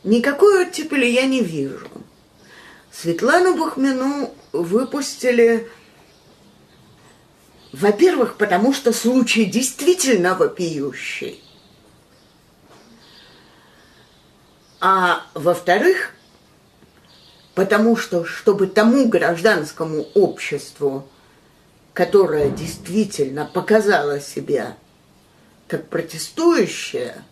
Никакой оттепели я не вижу. Светлану Бахмину выпустили, во-первых, потому что случай действительно вопиющий. А во-вторых, потому что, чтобы тому гражданскому обществу, которое действительно показало себя как протестующее,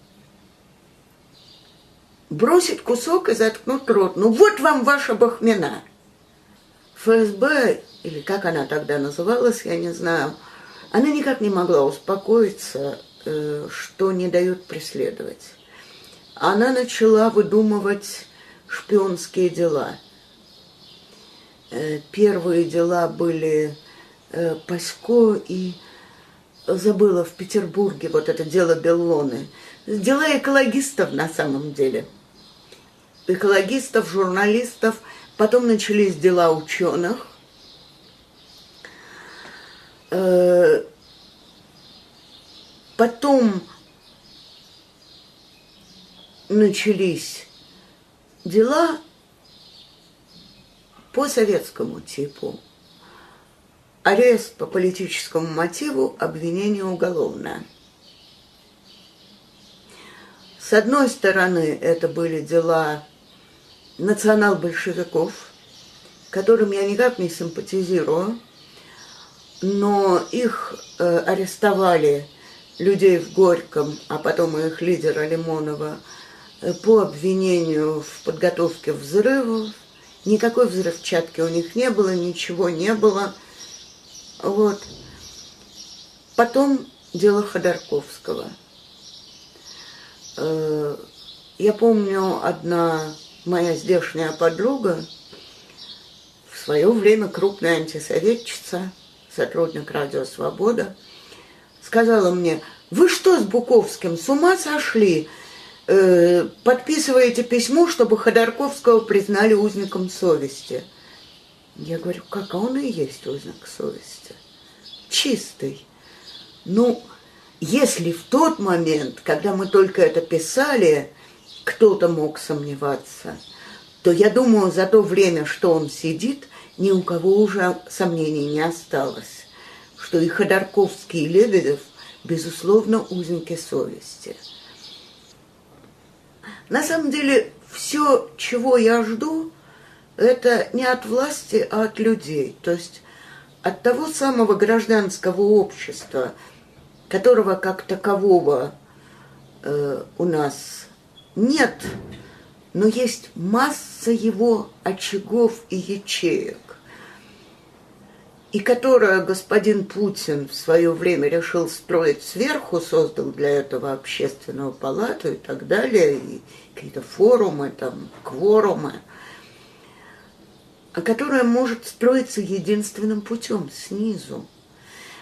бросить кусок и заткнуть рот. Ну вот вам ваша Бахмина. ФСБ, или как она тогда называлась, я не знаю, она никак не могла успокоиться, что не дают преследовать. Она начала выдумывать шпионские дела. Первые дела были Пасько и, забыла, в Петербурге, вот это дело Беллоны. Дела экологистов на самом деле. Экологистов, журналистов. Потом начались дела ученых. Потом начались дела по советскому типу. Арест по политическому мотиву, обвинение уголовное. С одной стороны, это были дела национал-большевиков, которым я никак не симпатизирую, но их арестовали, людей в Горьком, а потом и их лидера Лимонова, по обвинению в подготовке взрывов. Никакой взрывчатки у них не было, ничего не было. Вот. Потом дело Ходорковского. Я помню, одна моя здешняя подруга, в свое время крупная антисоветчица, сотрудник «Радио Свобода», сказала мне: вы что с Буковским, с ума сошли? Подписываете письмо, чтобы Ходорковского признали узником совести. Я говорю: как, а он и есть узник совести. Чистый. Ну, если в тот момент, когда мы только это писали, кто-то мог сомневаться, то я думаю, за то время, что он сидит, ни у кого уже сомнений не осталось, что и Ходорковский, и Лебедев, безусловно, узники совести. На самом деле, все, чего я жду, это не от власти, а от людей. То есть от того самого гражданского общества, которого как такового у нас нет, но есть масса его очагов и ячеек, и которое господин Путин в свое время решил строить сверху, создал для этого общественную палату и так далее, и какие-то форумы, там, кворумы, а которое может строиться единственным путем, снизу.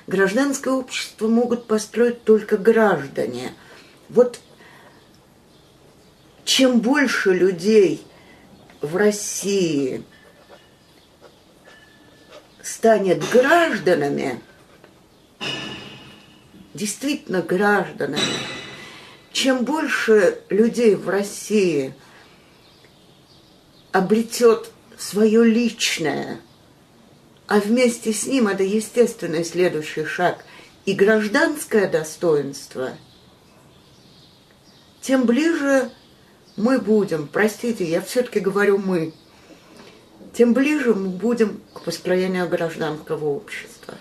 Гражданское общество могут построить только граждане. Вот чем больше людей в России станет гражданами, действительно гражданами, чем больше людей в России обретет свое личное, а вместе с ним это естественный следующий шаг и гражданское достоинство, тем ближе мы будем, простите, я все-таки говорю мы, тем ближе мы будем к построению гражданского общества.